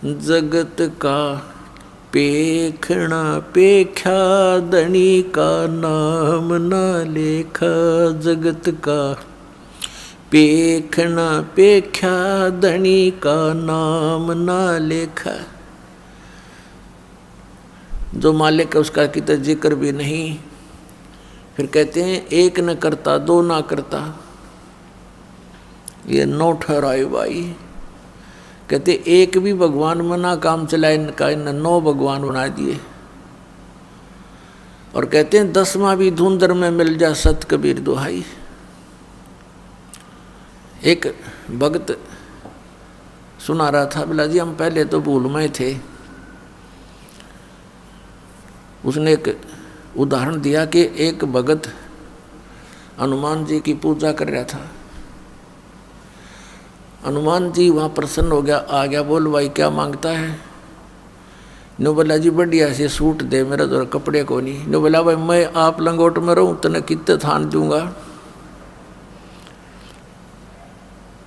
जगत का पेखना पेख्या धनी का नाम ना लेखा। जगत का पेखना पेख्या धनी का नाम ना लेखा। जो मालिक है उसका कितना जिक्र भी नहीं। फिर कहते हैं एक न करता दो ना करता, ये नौ ठहराए भाई। कहते एक भी भगवान मना काम चलाए इनका, इन 9 भगवान बना दिए। और कहते हैं 10वां भी धुंधर में मिल जा सत कबीर दुहाई। एक भक्त सुना रहा था, बोला जी हम पहले तो भूल में थे। उसने एक उदाहरण दिया कि एक भगत हनुमान जी की पूजा कर रहा था। हनुमान जी वहाँ प्रसन्न हो गया, आ गया, बोल भाई क्या मांगता है। नो बोला जी बढ़िया से सूट दे, मेरा तो कपड़े को नहीं। नो बोला भाई मैं आप लंगोट में रहूँ तने कितने थान दूंगा।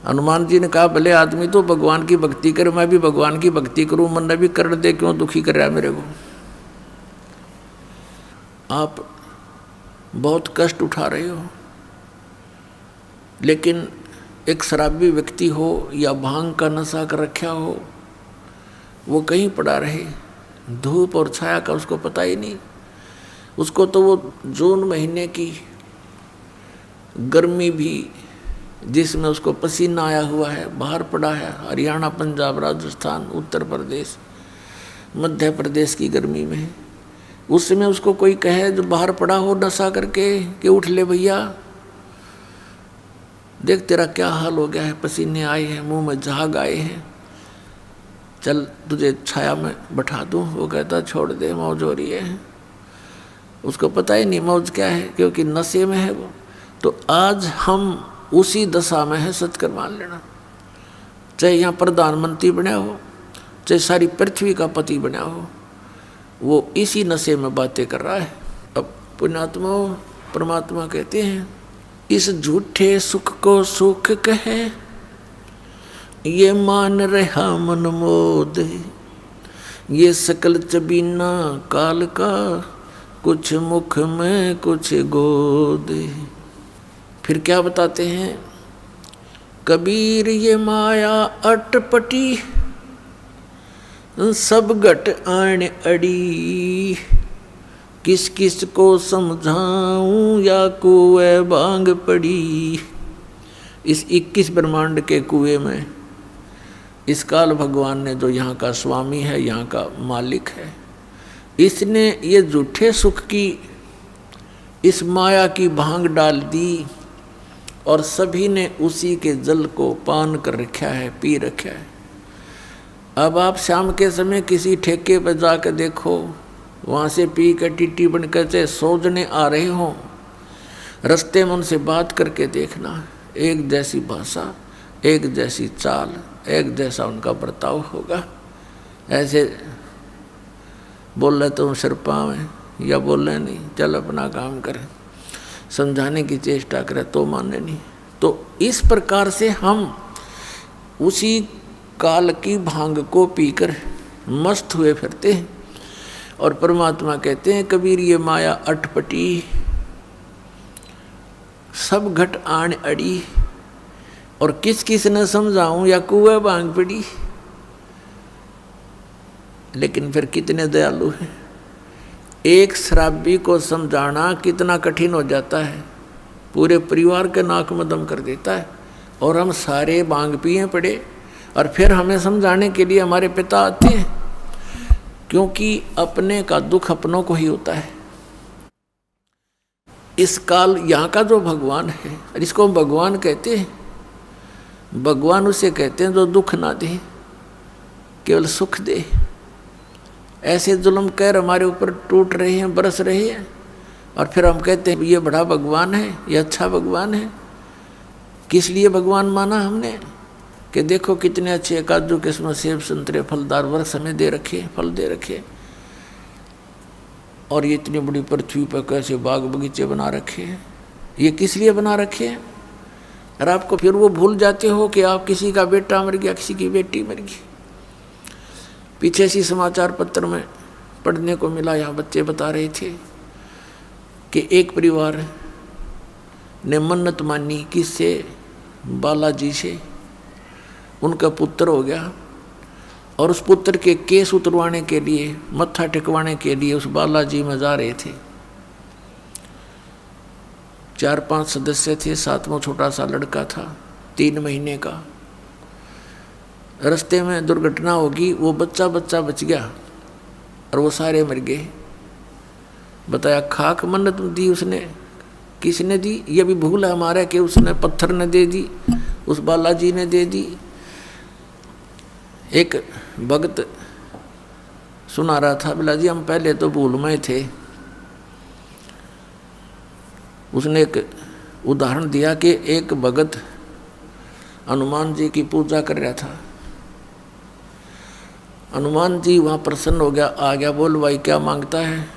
हनुमान जी ने कहा भले आदमी तो भगवान की भक्ति करे, मैं भी भगवान की भक्ति करूँ, मन भी कर दे, क्यों दुखी कर रहा है मेरे को। आप बहुत कष्ट उठा रहे हो, लेकिन एक शराबी व्यक्ति हो या भांग का नशा कर रखा हो, वो कहीं पड़ा रहे, धूप और छाया का उसको पता ही नहीं। उसको तो वो जून महीने की गर्मी भी जिसमें उसको पसीना आया हुआ है, बाहर पड़ा है, हरियाणा, पंजाब, राजस्थान, उत्तर प्रदेश, मध्य प्रदेश की गर्मी में, उस समय उसको कोई कहे जो बाहर पड़ा हो नशा करके कि उठ ले भैया, देख तेरा क्या हाल हो गया है, पसीने आए हैं, मुंह में झाग आए हैं, चल तुझे छाया में बैठा दूं। वो कहता छोड़ दे, मौज हो रही है। उसको पता ही नहीं मौज क्या है, क्योंकि नशे में है वो। तो आज हम उसी दशा में है, सच कर मान लेना। चाहे यहाँ प्रधानमंत्री बना हो, चाहे सारी पृथ्वी का पति बना हो, वो इसी नशे में बातें कर रहा है। अब पुण्यात्मा परमात्मा कहते हैं इस झूठे सुख को सुख कहे, ये मान रहा मन मोद। ये सकल चबीना काल का, कुछ मुख में कुछ गोद। फिर क्या बताते हैं कबीर, ये माया अटपटी, सब घट आण अड़ी। किस किस को समझाऊं या कुएं भांग पड़ी। इस 21 ब्रह्मांड के कुएं में इस काल भगवान ने, जो यहाँ का स्वामी है, यहाँ का मालिक है, इसने ये झूठे सुख की इस माया की भांग डाल दी और सभी ने उसी के जल को पान कर रखा है, पी रखा है। अब आप शाम के समय किसी ठेके पर जाकर देखो, वहाँ से पी कर टिट्टी बनकर से 100 जने आ रहे हों, रास्ते में उनसे बात करके देखना, एक जैसी भाषा, एक जैसी चाल, एक जैसा उनका बर्ताव होगा। ऐसे बोल रहे तो सिर पाँव है, या बोल रहे नहीं, चल अपना काम करें, समझाने की चेष्टा करें तो माने नहीं। तो इस प्रकार से हम उसी काल की भांग को पीकर मस्त हुए फिरते हैं। और परमात्मा कहते हैं कबीर, ये माया अटपटी, सब घट आण अड़ी। और किस किस ने समझाऊं या कुएं भांग पड़ी। लेकिन फिर कितने दयालु हैं। एक शराबी को समझाना कितना कठिन हो जाता है, पूरे परिवार के नाक में दम कर देता है। और हम सारे भांग पिए पड़े, और फिर हमें समझाने के लिए हमारे पिता आते हैं, क्योंकि अपने का दुख अपनों को ही होता है। इस काल यहाँ का जो भगवान है, इसको हम भगवान कहते हैं। भगवान उसे कहते हैं जो दुख ना दे, केवल सुख दे। ऐसे जुल्म कहर हमारे ऊपर टूट रहे हैं, बरस रहे हैं, और फिर हम कहते हैं ये बड़ा भगवान है, ये अच्छा भगवान है। किस लिए भगवान माना हमने कि देखो कितने अच्छे काजू किस्म सेब संतरे फलदार वृक्ष हमें दे रखे, फल दे रखे, और ये इतनी बड़ी पृथ्वी पर कैसे बाग बगीचे बना रखे हैं। ये किस लिए बना रखे हैं? और आपको फिर वो भूल जाते हो कि आप किसी का बेटा मर गया, किसी की बेटी मर गई। पीछे सी समाचार पत्र में पढ़ने को मिला, यहाँ बच्चे बता रहे थे कि एक परिवार ने मन्नत मानी किससे, बालाजी से। उनका पुत्र हो गया और उस पुत्र के केस उतरवाने के लिए, मत्था टेकवाने के लिए उस बालाजी में जा रहे थे। 4-5 सदस्य थे, 7वां छोटा सा लड़का था 3 महीने का। रास्ते में दुर्घटना होगी, वो बच्चा बच गया और वो सारे मर गए। बताया खाक मन्नत दी उसने, किसने दी? ये भी भूल है हमारा कि उसने पत्थर ने दे दी, उस बालाजी ने दे दी। एक भगत सुना रहा था, बोला जी हम पहले तो भूल में थे। उसने एक उदाहरण दिया कि एक भगत हनुमान जी की पूजा कर रहा था। हनुमान जी वहाँ प्रसन्न हो गया, आ गया, बोल भाई क्या मांगता है?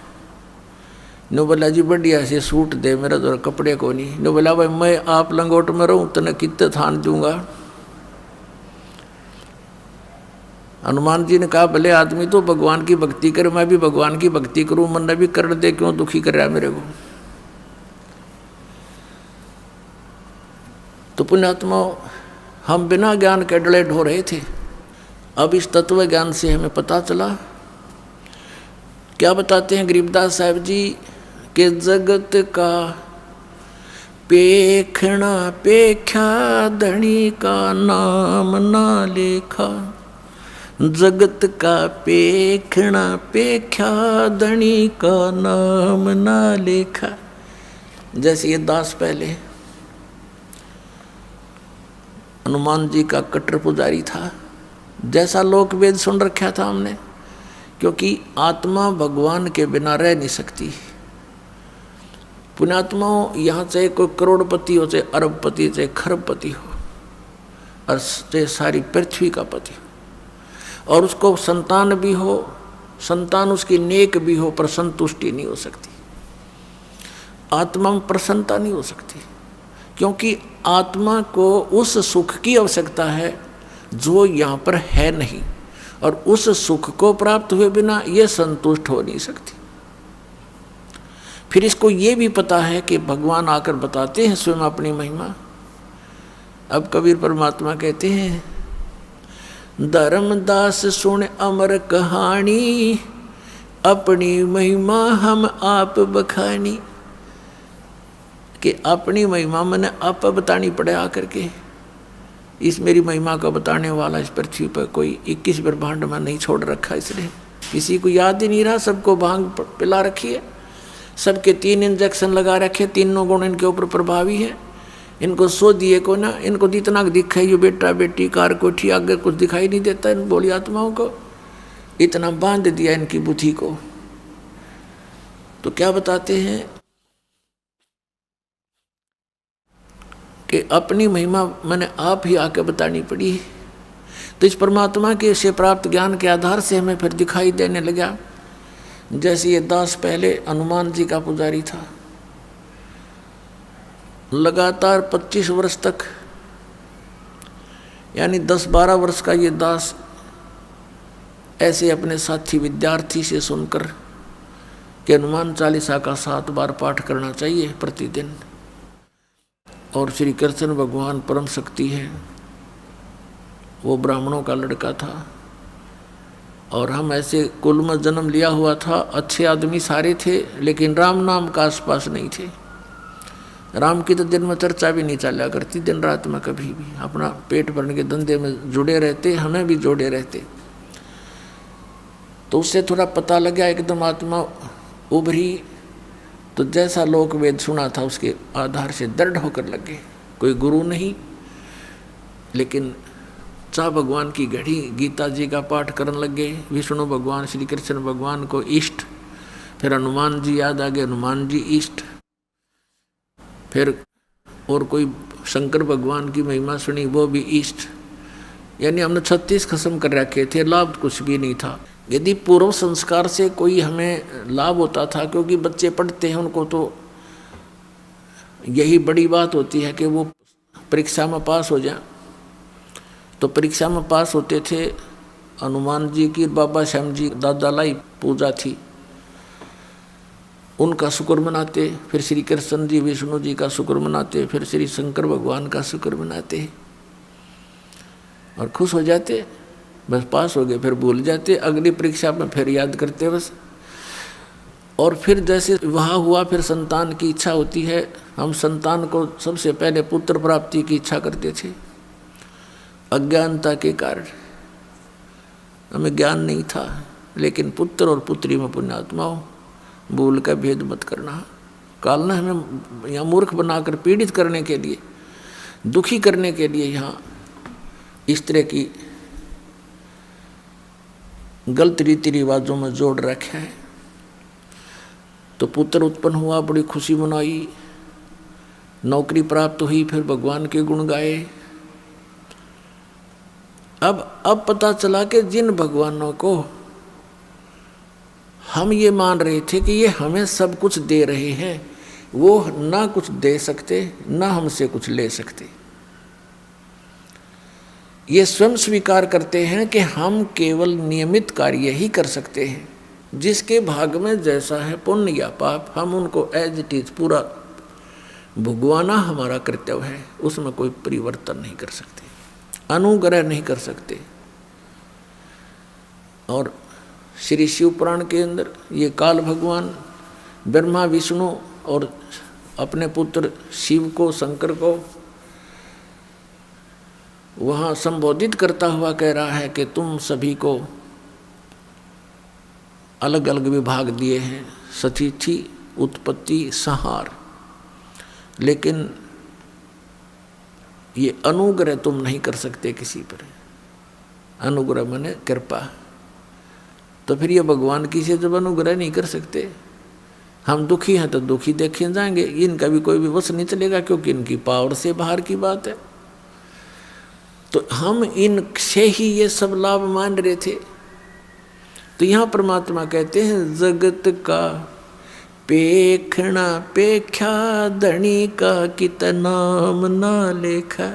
नो बोला जी बढ़िया से सूट दे, मेरा तो कपड़े को नहीं। नो बोला भाई मैं आप लंगोट में रहूँ तने कितने थान दूंगा। हनुमान जी ने कहा भले आदमी तो भगवान की भक्ति करे, मैं भी भगवान की भक्ति करूँ, मन ने भी कर दे, क्यों दुखी कर रहा है मेरे को। तो पुण्यात्मा हम बिना ज्ञान के डले ढो रहे थे। अब इस तत्व ज्ञान से हमें पता चला। क्या बताते हैं गरीबदास साहब जी कि जगत का पेखना पेख्या, धनी का नाम ना लेखा। जगत का पेखना पेख्या, धनी का नाम ना लेखा। जैसे ये दास पहले हनुमान जी का कट्टर पुजारी था, जैसा लोक वेद सुन रखा था हमने, क्योंकि आत्मा भगवान के बिना रह नहीं सकती। पुण्यात्माओं, यहाँ चाहे कोई करोड़पति हो, चाहे अरबपति, चाहे खरबपति हो, और चाहे सारी पृथ्वी का पति हो, और उसको संतान भी हो, संतान उसकी नेक भी हो, पर संतुष्टि नहीं हो सकती। आत्मा में प्रसन्नता नहीं हो सकती, क्योंकि आत्मा को उस सुख की आवश्यकता है जो यहाँ पर है नहीं, और उस सुख को प्राप्त हुए बिना ये संतुष्ट हो नहीं सकती। फिर इसको ये भी पता है कि भगवान आकर बताते हैं स्वयं अपनी महिमा। अब कबीर परमात्मा कहते हैं, धर्मदास सुन अमर कहानी, अपनी महिमा हम आप बखानी। कि अपनी महिमा मैंने आप बतानी पड़े आकर के। इस मेरी महिमा को बताने वाला इस पृथ्वी पर कोई 21 ब्रह्मांड में नहीं छोड़ रखा, इसलिए किसी को याद ही नहीं रहा। सबको भांग पिला रखी है, सबके 3 इंजेक्शन लगा रखे, तीनों गुण इनके ऊपर प्रभावी है। इनको सो दिए को ना, इनको जितना दिखाई ये बेटा बेटी कार कोठी आगे कुछ दिखाई नहीं देता इन बोली आत्माओं को, इतना बांध दिया इनकी बुद्धि को। तो क्या बताते हैं कि अपनी महिमा मैंने आप ही आके बतानी पड़ी। तो इस परमात्मा के से प्राप्त ज्ञान के आधार से हमें फिर दिखाई देने लगा। जैसे ये दास पहले हनुमान जी का पुजारी था, लगातार 25 वर्ष तक, यानी 10-12 वर्ष का ये दास ऐसे अपने साथी विद्यार्थी से सुनकर कि हनुमान चालीसा का 7 बार पाठ करना चाहिए प्रतिदिन, और श्री कृष्ण भगवान परम शक्ति है। वो ब्राह्मणों का लड़का था और हम ऐसे कुल में जन्म लिया हुआ था, अच्छे आदमी सारे थे, लेकिन राम नाम का आसपास नहीं थे। राम की तो दिन में चर्चा भी नहीं चला करती, दिन रात में कभी भी अपना पेट भरने के धंधे में जुड़े रहते, हमें भी जोड़े रहते। तो उससे थोड़ा पता लगा, एकदम आत्मा उभरी। तो जैसा लोक वेद सुना था उसके आधार से दृढ़ होकर लगे। कोई गुरु नहीं, लेकिन चाह भगवान की घड़ी गीता जी का पाठ करने लगे। विष्णु भगवान श्री कृष्ण भगवान को इष्ट, फिर हनुमान जी याद आ गए, हनुमान जी इष्ट, फिर और कोई शंकर भगवान की महिमा सुनी, वो भी इष्ट। यानी हमने 36 खत्म कर रखे थे, लाभ कुछ भी नहीं था। यदि पूर्व संस्कार से कोई हमें लाभ होता था, क्योंकि बच्चे पढ़ते हैं, उनको तो यही बड़ी बात होती है कि वो परीक्षा में पास हो जाए। तो परीक्षा में पास होते थे हनुमान जी की बाबा श्याम जी दादा लाई पूजा थी, उनका शुक्र मनाते, फिर श्री कृष्ण जी विष्णु जी का शुक्र मनाते, फिर श्री शंकर भगवान का शुक्र मनाते और खुश हो जाते, बस पास हो गए, फिर भूल जाते, अगली परीक्षा में फिर याद करते बस। और फिर जैसे वहाँ हुआ, फिर संतान की इच्छा होती है। हम संतान को सबसे पहले पुत्र प्राप्ति की इच्छा करते थे, अज्ञानता के कारण हमें ज्ञान नहीं था, लेकिन पुत्र और पुत्री में पुण्यात्माओं भूल का भेद मत करना। काल ने हमें यहाँ मूर्ख बनाकर पीड़ित करने के लिए, दुखी करने के लिए यहाँ इस तरह की गलत रीति रिवाजों में जोड़ रखा है। तो पुत्र उत्पन्न हुआ, बड़ी खुशी मनाई, नौकरी प्राप्त हुई, फिर भगवान के गुण गाए। अब पता चला कि जिन भगवानों को हम ये मान रहे थे कि ये हमें सब कुछ दे रहे हैं, वो ना कुछ दे सकते ना हमसे कुछ ले सकते। ये स्वयं स्वीकार करते हैं कि हम केवल नियमित कार्य ही कर सकते हैं, जिसके भाग में जैसा है पुण्य या पाप, हम उनको एज इट इज पूरा भुगवाना हमारा कर्तव्य है, उसमें कोई परिवर्तन नहीं कर सकते, अनुग्रह नहीं कर सकते। और श्री शिव पुराण के अंदर ये काल भगवान ब्रह्मा विष्णु और अपने पुत्र शिव को, शंकर को वहाँ संबोधित करता हुआ कह रहा है कि तुम सभी को अलग अलग विभाग दिए हैं, सतिथि, उत्पत्ति, संहार, लेकिन ये अनुग्रह तुम नहीं कर सकते किसी पर। अनुग्रह माने कृपा। तो फिर ये भगवान की से जब अनुग्रह नहीं कर सकते, हम दुखी हैं तो दुखी देखे जाएंगे, इनका भी कोई भी वश नहीं चलेगा, क्योंकि इनकी पावर से बाहर की बात है। तो हम इनसे ही ये सब लाभ मान रहे थे। तो यहाँ परमात्मा कहते हैं जगत का पेखना पेख्या धनी का कितना नाम ना लेखा।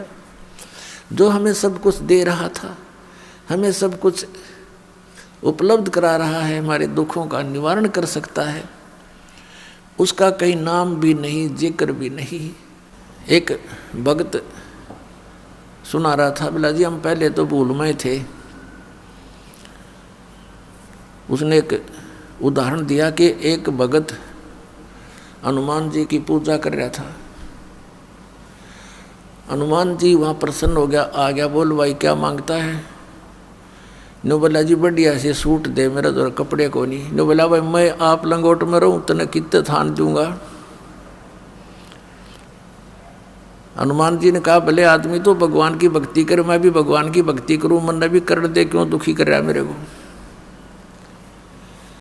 जो हमें सब कुछ दे रहा था, हमें सब कुछ उपलब्ध करा रहा है, हमारे दुखों का निवारण कर सकता है, उसका कहीं नाम भी नहीं, जिक्र भी नहीं। एक भक्त सुना रहा था, बोला जी हम पहले तो भूलमय थे। उसने एक उदाहरण दिया कि एक भगत हनुमान जी की पूजा कर रहा था। हनुमान जी वहाँ प्रसन्न हो गया, आ गया, बोल भाई क्या मांगता है? नो बोला जी बढ़िया से सूट दे, मेरा तो कपड़े को नहीं। नो बोला भाई मैं आप लंगोट में रहूँ तो न कितने थान दूंगा। हनुमान जी ने कहा भले आदमी तो भगवान की भक्ति करे, मैं भी भगवान की भक्ति करूँ, मन भी कर दे, क्यों दुखी कर रहा है मेरे को।